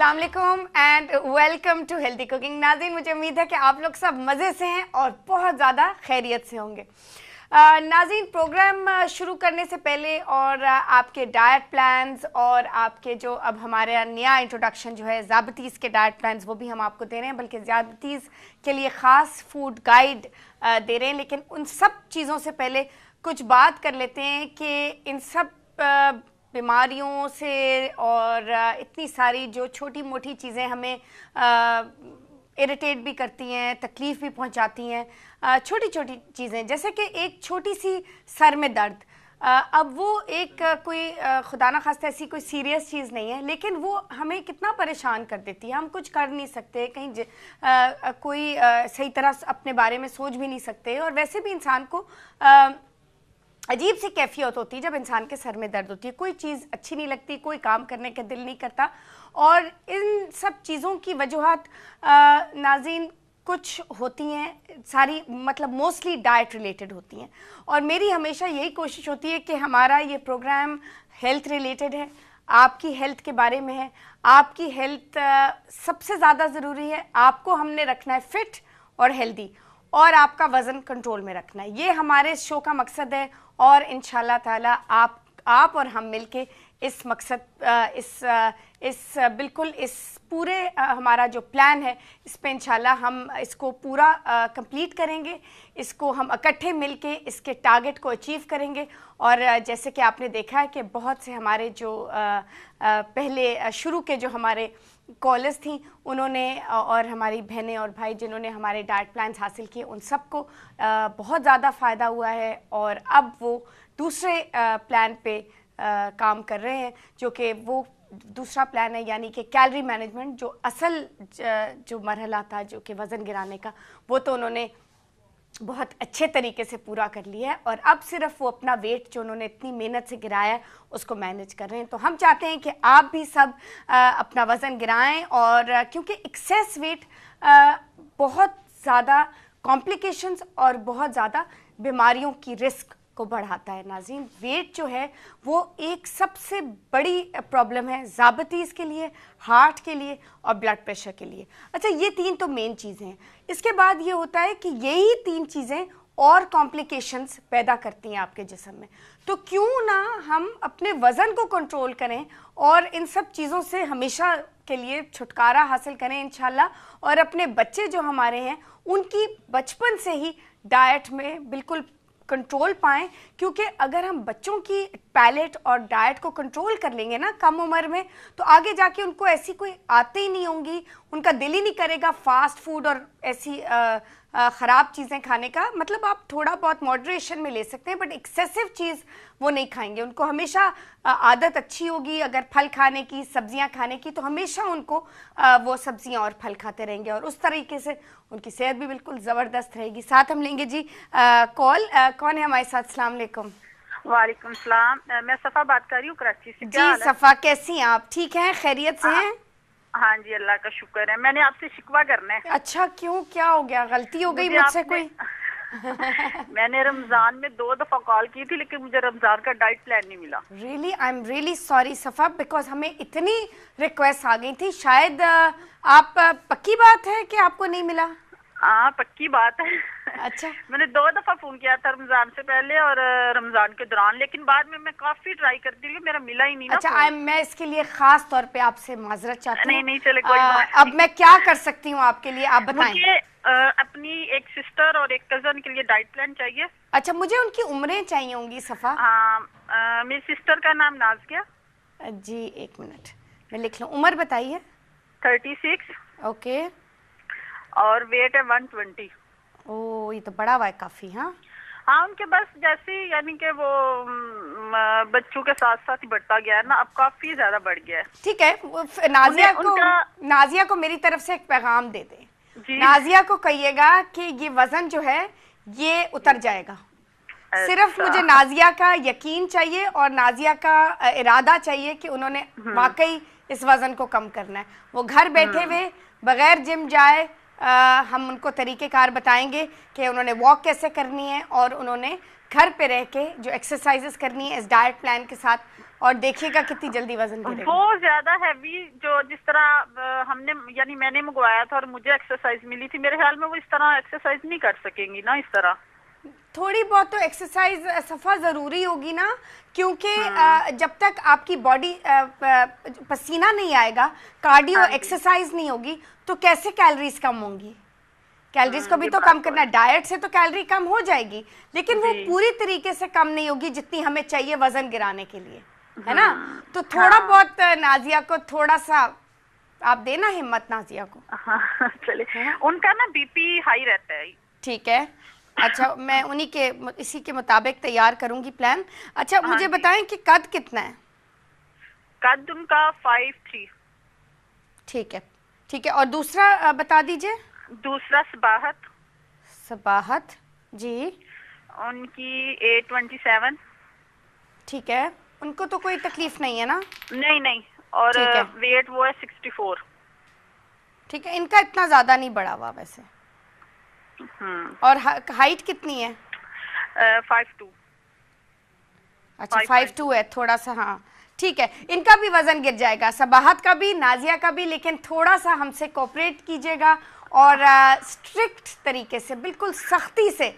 अस्सलाम वालेकुम and welcome to healthy cooking. नाज़रीन, मुझे उम्मीद है कि आप लोग सब मज़े से हैं और बहुत ज़्यादा खैरियत से होंगे। नाज़रीन, प्रोग्राम शुरू करने से पहले और आपके डाइट प्लान्स और आपके जो अब हमारे नया इंट्रोडक्शन जो है ज़ाबतीज़ के डाइट प्लान्स, वो भी हम आपको दे रहे हैं, बल्कि ज़ाबतीज़ के लिए ख़ास फूड गाइड दे रहे हैं। लेकिन उन सब चीज़ों से पहले कुछ बात कर लेते हैं कि इन सब बीमारियों से और इतनी सारी जो छोटी मोटी चीज़ें हमें इरिटेट भी करती हैं, तकलीफ़ भी पहुंचाती हैं, छोटी छोटी चीज़ें जैसे कि एक छोटी सी सर में दर्द, अब वो एक कोई खुदा ना खास्ता ऐसी कोई सीरियस चीज़ नहीं है, लेकिन वो हमें कितना परेशान कर देती है। हम कुछ कर नहीं सकते, कहीं कोई सही तरह अपने बारे में सोच भी नहीं सकते, और वैसे भी इंसान को अजीब सी कैफियत होती है जब इंसान के सर में दर्द होती है। कोई चीज़ अच्छी नहीं लगती, कोई काम करने का दिल नहीं करता, और इन सब चीज़ों की वजूहात नाज़रीन कुछ होती हैं, सारी मतलब मोस्टली डाइट रिलेटेड होती हैं। और मेरी हमेशा यही कोशिश होती है कि हमारा ये प्रोग्राम हेल्थ रिलेटेड है, आपकी हेल्थ के बारे में है। आपकी हेल्थ सबसे ज़्यादा ज़रूरी है। आपको हमने रखना है फिट और हेल्दी, और आपका वज़न कंट्रोल में रखना है। ये हमारे शो का मकसद है, और इंशाल्लाह ताला आप और हम मिलके इस मकसद इस बिल्कुल इस पूरे हमारा जो प्लान है, इस पे इंशाल्लाह हम इसको पूरा कंप्लीट करेंगे। इसको हम इकट्ठे मिलके इसके टारगेट को अचीव करेंगे। और जैसे कि आपने देखा है कि बहुत से हमारे जो पहले शुरू के जो हमारे कॉलेज थी, उन्होंने और हमारी बहनें और भाई जिन्होंने हमारे डाइट प्लान्स हासिल किए, उन सबको बहुत ज़्यादा फ़ायदा हुआ है। और अब वो दूसरे प्लान पे काम कर रहे हैं, जो कि वो दूसरा प्लान है, यानी कि कैलोरी मैनेजमेंट। जो असल जो मरहला था जो कि वज़न गिराने का, वो तो उन्होंने बहुत अच्छे तरीके से पूरा कर लिया है, और अब सिर्फ वो अपना वेट जो उन्होंने इतनी मेहनत से गिराया है उसको मैनेज कर रहे हैं। तो हम चाहते हैं कि आप भी सब अपना वज़न गिराएं, और क्योंकि एक्सेस वेट बहुत ज़्यादा कॉम्प्लिकेशंस और बहुत ज़्यादा बीमारियों की रिस्क को बढ़ाता है। नाज़रीन, वेट जो है वो एक सबसे बड़ी प्रॉब्लम है ज़ाबतीज़ के लिए, हार्ट के लिए और ब्लड प्रेशर के लिए। अच्छा, ये तीन तो मेन चीज़ें हैं। इसके बाद ये होता है कि यही तीन चीज़ें और कॉम्प्लिकेशंस पैदा करती हैं आपके जिस्म में। तो क्यों ना हम अपने वज़न को कंट्रोल करें और इन सब चीज़ों से हमेशा के लिए छुटकारा हासिल करें इंशाल्लाह, और अपने बच्चे जो हमारे हैं उनकी बचपन से ही डाइट में बिल्कुल कंट्रोल पाएं। क्योंकि अगर हम बच्चों की पैलेट और डाइट को कंट्रोल कर लेंगे ना कम उम्र में, तो आगे जाके उनको ऐसी कोई आते ही नहीं होंगी, उनका दिल ही नहीं करेगा फास्ट फूड और ऐसी ख़राब चीज़ें खाने का। मतलब आप थोड़ा बहुत मॉडरेशन में ले सकते हैं, बट एक्सेसिव चीज़ वो नहीं खाएंगे। उनको हमेशा आदत अच्छी होगी अगर फल खाने की, सब्जियां खाने की, तो हमेशा उनको वो सब्जियां और फल खाते रहेंगे, और उस तरीके से उनकी सेहत भी बिल्कुल ज़बरदस्त रहेगी। साथ हम लेंगे जी कॉल। कौन है हमारे साथ? अस्सलाम वालेकुम। वालेकुम सलाम। मैं सफ़ा बात कर रही हूँ कराची से। जी सफ़ा, कैसी हैं आप? ठीक हैं, खैरियत से हैं? हाँ जी, अल्लाह का शुक्र है। मैंने आपसे शिकवा करना है। अच्छा, क्यों, क्या हो गया? गलती हो गई मुझसे कोई? मैंने रमजान में 2 दफा कॉल की थी, लेकिन मुझे रमजान का डाइट प्लान नहीं मिला। Really I am really sorry सफ़ा, बिकॉज हमें इतनी रिक्वेस्ट आ गई थी। शायद आप पक्की बात है कि आपको नहीं मिला? हाँ, पक्की बात है। अच्छा, मैंने 2 दफा फोन किया था, रमजान से पहले और रमजान के दौरान, लेकिन बाद में मैं काफी ट्राई करती रही, मेरा मिला ही नहीं ना। अच्छा, मैं इसके लिए खास तौर पे आपसे माजरत चाहती हूँ। नहीं चले, कोई बात अब मैं क्या कर सकती हूँ आपके लिए, आप बताएं। मुझे अपनी एक सिस्टर और एक कजन के लिए डाइट प्लान चाहिए। अच्छा, मुझे उनकी उम्रें चाहिए होंगी सफ़ा। मेरी सिस्टर का नाम नाज़िया। जी, एक मिनट मैं लिख लूँ। उम्र बताइए। 36। ओके। और वेट है 120। ओह, ये तो बड़ा हुआ है काफ़ी। हाँ, उनके बस जैसे यानी कि वो बच्चों के साथ साथ ही बढ़ता गया है ना, अब काफी ज्यादा बढ़ गया है। ठीक है, नाजिया को मेरी तरफ से एक पैगाम दे दें। नाजिया को कहिएगा कि ये वजन जो है ये उतर जाएगा। सिर्फ मुझे नाजिया का यकीन चाहिए और नाजिया का इरादा चाहिए कि उन्होंने वाकई इस वजन को कम करना है। वो घर बैठे हुए बगैर जिम जाए, हम उनको तरीक़ेकार बताएंगे कि उन्होंने वॉक कैसे करनी है, और उन्होंने घर पे रह के जो एक्सरसाइजेस करनी है इस डाइट प्लान के साथ, और देखिएगा कितनी जल्दी वजन गिरेगा। वो ज्यादा हैवी जो जिस तरह हमने यानी मैंने मंगवाया था और मुझे एक्सरसाइज मिली थी, मेरे ख्याल में वो इस तरह एक्सरसाइज नहीं कर सकेंगी ना इस तरह। थोड़ी बहुत तो एक्सरसाइज सफा जरूरी होगी ना, क्योंकि जब तक आपकी बॉडी पसीना नहीं आएगा, कार्डियो एक्सरसाइज नहीं होगी, तो कैसे कैलोरीज कम होंगी। कैलोरीज को भी तो कम करना है, डाइट से तो कैलोरी कम हो जाएगी, लेकिन वो पूरी तरीके से कम नहीं होगी जितनी हमें चाहिए वजन गिराने के लिए, है ना। तो थोड़ा बहुत नाजिया को थोड़ा सा आप देना हिम्मत नाजिया को। हाँ चलिए, उनका ना बीपी हाई रहता है। ठीक है, अच्छा मैं उन्हीं के इसी के मुताबिक तैयार करूंगी प्लान। अच्छा मुझे बताएं कि कद कितना है? कद उनका 5'3". ठीक है, ठीक है। और दूसरा बता दीजिए। दूसरा सबाहत। सबाहत जी, उनकी 8'27". ठीक है, उनको तो कोई तकलीफ नहीं है ना? नहीं नहीं, और वेट वो है 64। ठीक है, इनका इतना ज्यादा नहीं बढ़ा हुआ वैसे। और हाइट कितनी है? 5'2". अच्छा 5'2" है, थोड़ा सा, हाँ ठीक है। इनका भी वजन गिर जाएगा, सबाहत का भी, नाजिया का भी, लेकिन थोड़ा सा हमसे कोऑपरेट कीजिएगा और स्ट्रिक्ट तरीके से, बिल्कुल सख्ती से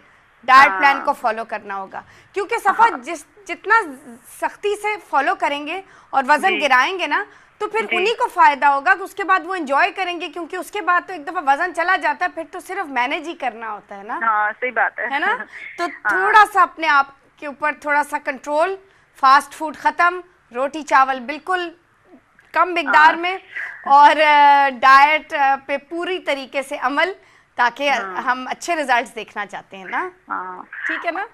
डाइट प्लान को फॉलो करना होगा, क्योंकि सफा जितना सख्ती से फॉलो करेंगे और वजन गिराएंगे ना, तो फिर उन्हीं को फायदा होगा कि उसके बाद वो एंजॉय करेंगे, क्योंकि उसके बाद तो एक दफा वजन चला जाता है, फिर तो सिर्फ मैनेज ही करना होता है ना। हाँ सही बात है ना। तो थोड़ा सा अपने आप के ऊपर थोड़ा सा कंट्रोल, फास्ट फूड खत्म, रोटी चावल बिल्कुल कम मिकदार में, और डाइट पे पूरी तरीके से अमल, ताकि हम अच्छे रिजल्ट्स देखना चाहते हैं ना। ठीक है ना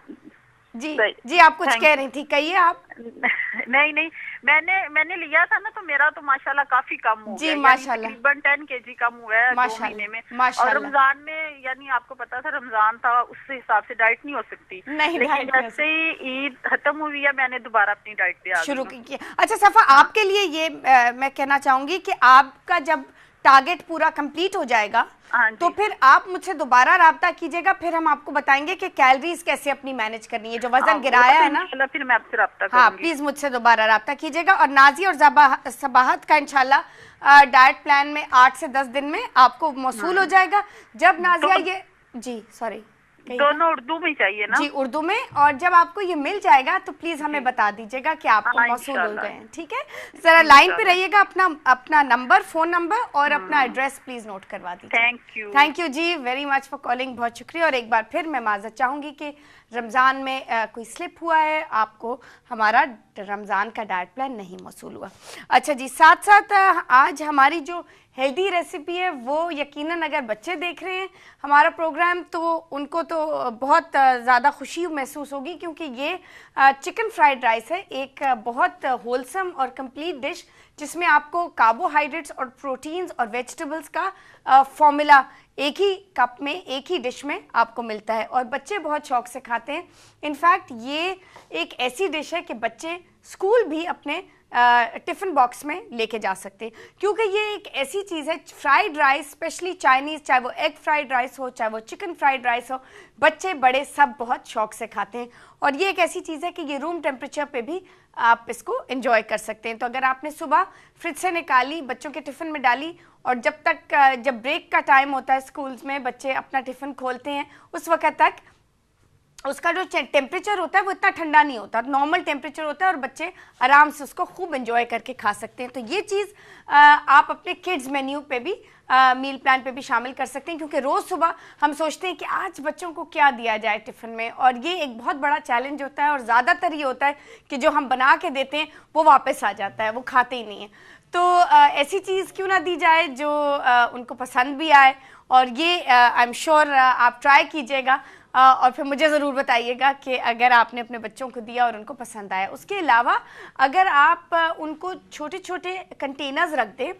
जी। जी आप कुछ कह रही थी, कहिए आप। नहीं नहीं, मैंने लिया था ना, तो मेरा तो माशाल्लाह काफी कम हो गया, माशाल्लाह तकरीबन 10 kg कम हुआ है 2 महीने में। और रमजान में, यानी आपको पता था रमजान था, उस हिसाब से डाइट नहीं हो सकती, लेकिन जैसे ही ईद खत्म हुई है मैंने दोबारा अपनी डाइट पे शुरू की। अच्छा सफा, आपके लिए ये मैं कहना चाहूंगी कि आपका जब टारगेट पूरा कंप्लीट हो जाएगा, तो फिर आप मुझसे दोबारा राब्ता कीजिएगा, फिर हम आपको बताएंगे कि कैलोरीज कैसे अपनी मैनेज करनी है, जो वजन गिराया है ना। फिर मैं आपसे राब्ता करूंगी। हाँ प्लीज मुझसे दोबारा राब्ता कीजिएगा। और नाजिया और सबाहत का इंशाल्लाह डाइट प्लान में 8 से 10 दिन में आपको मौसूल हो जाएगा। जब नाजिया ये जी सॉरी दोनों उर्दू में चाहिए ना? जी उर्दू में, और जब आपको ये मिल जाएगा तो प्लीज हमें बता दीजिएगा कि आपको मौसूल हो गए हैं। ठीक है, जरा लाइन पे रहिएगा, अपना नंबर, फोन नंबर और अपना एड्रेस प्लीज नोट करवा दीजिए। Thank you ji, very much for calling, बहुत शुक्रिया। और एक बार फिर मैं माजरत चाहूंगी कि रमज़ान में कोई स्लिप हुआ है, आपको हमारा रमज़ान का डाइट प्लान नहीं मौसूल हुआ। अच्छा जी, साथ साथ आज हमारी जो हेल्दी रेसिपी है वो यकीनन अगर बच्चे देख रहे हैं हमारा प्रोग्राम, तो उनको तो बहुत ज़्यादा खुशी महसूस होगी, क्योंकि ये चिकन फ्राइड राइस है, एक बहुत होलसम और कंप्लीट डिश जिसमें आपको कार्बोहाइड्रेट्स और प्रोटीन्स और वेजिटेबल्स का फॉर्मूला एक ही कप में, एक ही डिश में आपको मिलता है, और बच्चे बहुत शौक से खाते हैं। इनफैक्ट ये एक ऐसी डिश है कि बच्चे स्कूल भी अपने टिफ़िन बॉक्स में लेके जा सकते हैं, क्योंकि ये एक ऐसी चीज़ है, फ्राइड राइस, स्पेशली चाइनीज़, चाहे वो एग फ्राइड राइस हो, चाहे वो चिकन फ्राइड राइस हो, बच्चे बड़े सब बहुत शौक से खाते हैं। और ये एक ऐसी चीज़ है कि ये रूम टेम्परेचर पे भी आप इसको एंजॉय कर सकते हैं। तो अगर आपने सुबह फ्रिज से निकाली, बच्चों के टिफ़िन में डाली, और जब ब्रेक का टाइम होता है स्कूल्स में, बच्चे अपना टिफ़िन खोलते हैं, उस वक्त तक उसका जो टेम्परेचर होता है वो इतना ठंडा नहीं होता, नॉर्मल टेम्परेचर होता है, और बच्चे आराम से उसको खूब एंजॉय करके खा सकते हैं। तो ये चीज़ आप अपने किड्स मेन्यू पे भी, मील प्लान पे भी शामिल कर सकते हैं, क्योंकि रोज़ सुबह हम सोचते हैं कि आज बच्चों को क्या दिया जाए टिफ़िन में, और ये एक बहुत बड़ा चैलेंज होता है, और ज़्यादातर ये होता है कि जो हम बना के देते हैं वो वापस आ जाता है, वो खाते ही नहीं है। तो ऐसी चीज़ क्यों ना दी जाए जो उनको पसंद भी आए, और ये आई एम श्योर आप ट्राई कीजिएगा, और फिर मुझे ज़रूर बताइएगा कि अगर आपने अपने बच्चों को दिया और उनको पसंद आया। उसके अलावा अगर आप उनको छोटे छोटे कंटेनर्स रख दें,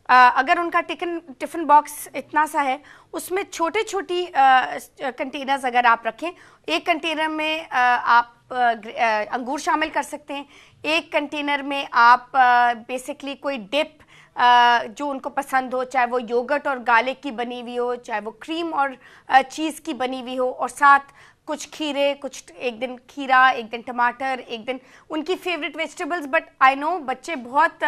अगर उनका टिफ़िन बॉक्स इतना सा है, उसमें छोटे छोटी कंटेनर्स अगर आप रखें, एक कंटेनर में आप अंगूर शामिल कर सकते हैं, एक कंटेनर में आप बेसिकली कोई डिप जो उनको पसंद हो, चाहे वो योगर्ट और गार्लिक की बनी हुई हो, चाहे वो क्रीम और चीज़ की बनी हुई हो, और साथ कुछ खीरे, कुछ एक दिन खीरा, एक दिन टमाटर, एक दिन उनकी favourite vegetables. But I know बच्चे बहुत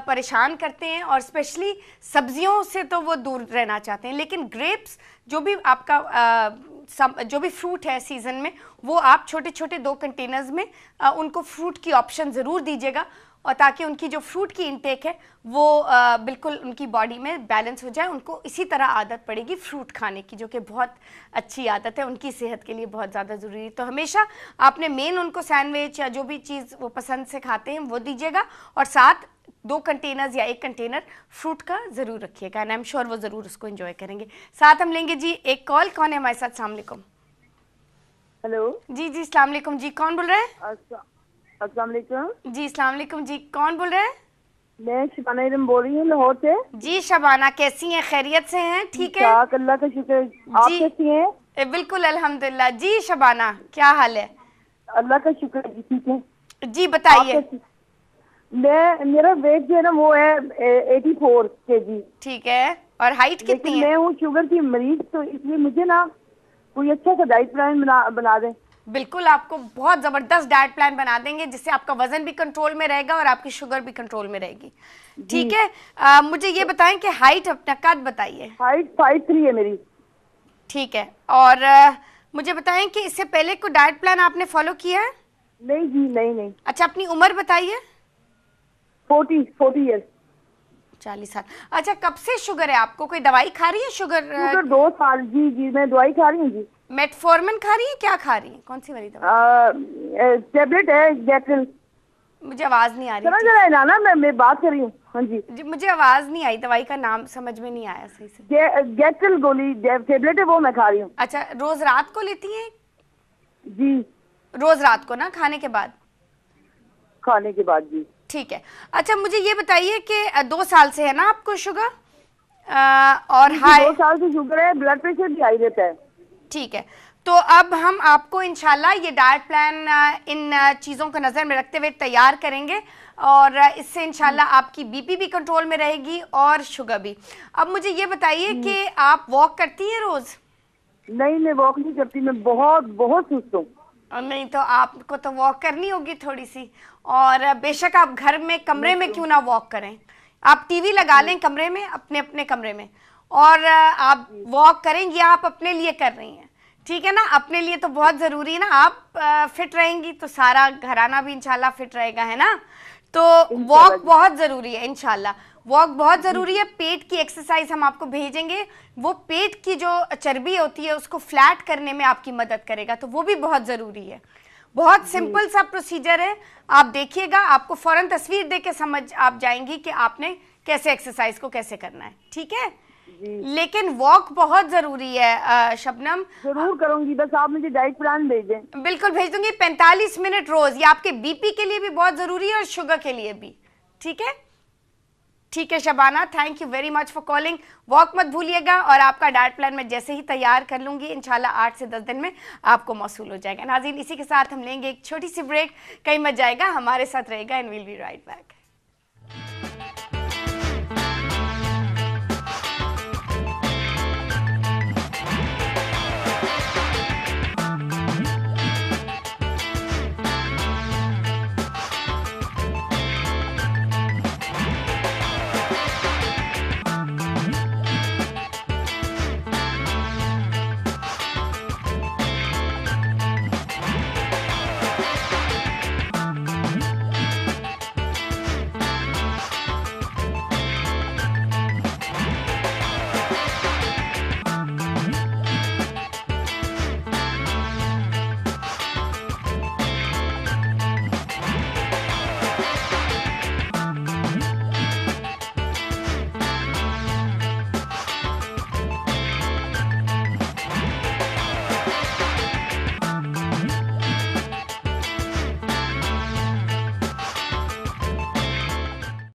परेशान करते हैं और स्पेशली सब्जियों से तो वो दूर रहना चाहते हैं, लेकिन ग्रेप्स जो भी आपका जो भी फ्रूट है सीजन में, वो आप छोटे छोटे 2 कंटेनर्स में उनको फ्रूट की ऑप्शन ज़रूर दीजिएगा, और ताकि उनकी जो फ्रूट की इंटेक है वो बिल्कुल उनकी बॉडी में बैलेंस हो जाए। उनको इसी तरह आदत पड़ेगी फ्रूट खाने की, जो कि बहुत अच्छी आदत है, उनकी सेहत के लिए बहुत ज़्यादा ज़रूरी है। तो हमेशा आपने मेन उनको सैंडविच या जो भी चीज़ वो पसंद से खाते हैं वो दीजिएगा, और साथ 2 कंटेनर्स या 1 कंटेनर फ्रूट का ज़रूर रखिएगा, एंड आई एम श्योर वो ज़रूर उसको एंजॉय करेंगे। साथ हम लेंगे जी एक कॉल। कौन है हमारे साथ? अस्सलाम वालेकुम। हेलो जी जी अस्सलाम वालेकुम जी, कौन बोल रहे हैं? अस्सलाम वालेकुम जी, अस्सलाम वालेकुम जी, कौन बोल रहे हैं? मैं शबाना इरम बोल रही हूँ लाहौर से। जी शबाना, कैसी हैं? खैरियत से हैं? ठीक है, अल्लाह का शुक्र। आप कैसी हैं? बिल्कुल अल्हम्दुलिल्लाह। जी शबाना, क्या हाल है? अल्लाह का शुक्र जी, ठीक है जी, बताइए। मेरा वेट जो है ना वो है 84 kg। ठीक है, और हाइट कितनी है? मैं हूँ शुगर की मरीज, तो इसलिए मुझे ना कोई अच्छा सा डाइट प्लान बना दें। बिल्कुल, आपको बहुत जबरदस्त डाइट प्लान बना देंगे, जिससे आपका वजन भी कंट्रोल में रहेगा और आपकी शुगर भी कंट्रोल में रहेगी। ठीक है, मुझे ये बताएं कि हाइट, अपना कद बताइए। हाइट 5'3" है मेरी। ठीक है, और मुझे बताएं कि इससे पहले कोई डाइट प्लान आपने फॉलो किया है? नहीं जी, नहीं। अच्छा, अपनी उम्र बताइए। 40 ईयर्स। 40 साल। अच्छा, कब से शुगर है आपको? कोई दवाई खा रही है शुगर? 2 साल। जी, मैं दवाई खा रही हूँ जी। मेटफॉर्मिन खा रही है? क्या खा रही है? कौन सी वाली दवाई? टैबलेट है गैट्रिल। मुझे आवाज नहीं आ रही। समझ रहे ना, मैं बात कर रही हूँ। हाँ जी, मुझे आवाज नहीं आई, दवाई का नाम समझ में नहीं आया सही से। गैट्रिल गोली टैबलेट है, वो मैं खा रही हूँ। अच्छा, रोज रात को लेती हैं? जी, रोज रात को ना, खाने के बाद? खाने के बाद जी। ठीक है। अच्छा, मुझे ये बताइए कि 2 साल से है ना आपको शुगर? और हाई 2 साल से शुगर है, ब्लड प्रेशर भी हाई रहता है। ठीक है, तो अब हम आपको इंशाल्लाह ये डाइट प्लान इन चीज़ों को नज़र में रखते हुए तैयार करेंगे, और इससे इंशाल्लाह आपकी बीपी भी कंट्रोल में रहेगी और शुगर भी। अब मुझे ये बताइए कि आप वॉक करती हैं रोज? नहीं, मैं वॉक नहीं करती, मैं बहुत सुस्त हूँ। नहीं, तो आपको तो वॉक करनी होगी थोड़ी सी, और बेशक आप घर में कमरे में क्यों ना वॉक करें, आप टीवी लगा लें कमरे में, अपने कमरे में, और आप वॉक करें। ये आप अपने लिए कर रही हैं, ठीक है ना? अपने लिए तो बहुत ज़रूरी है ना, आप फिट रहेंगी तो सारा घराना भी इंशाल्लाह फिट रहेगा, है ना? तो वॉक बहुत ज़रूरी है, इंशाल्लाह वॉक बहुत ज़रूरी है। पेट की एक्सरसाइज हम आपको भेजेंगे, वो पेट की जो चर्बी होती है उसको फ्लैट करने में आपकी मदद करेगा, तो वो भी बहुत ज़रूरी है। बहुत सिंपल सा प्रोसीजर है, आप देखिएगा, आपको फौरन तस्वीर देख के समझ आप जाएंगी कि आपने कैसे एक्सरसाइज को कैसे करना है, ठीक है? लेकिन वॉक बहुत जरूरी है शबनम। जरूर करूंगी, बस आप मुझे डाइट प्लान भेजें। बिल्कुल भेज दूंगी, 45 मिनट रोज। ये आपके बीपी के लिए भी बहुत जरूरी है और शुगर के लिए भी, ठीक है? ठीक है Shabana, thank you very much for calling. Walk मत भूलिएगा, और आपका डाइट प्लान मैं जैसे ही तैयार कर लूंगी इंशाल्लाह 8 से 10 दिन में आपको मौसूल हो जाएगा। नाज़रीन, इसी के साथ हम लेंगे एक छोटी सी ब्रेक, कहीं मत जाएगा, हमारे साथ रहेगा, and will be right back.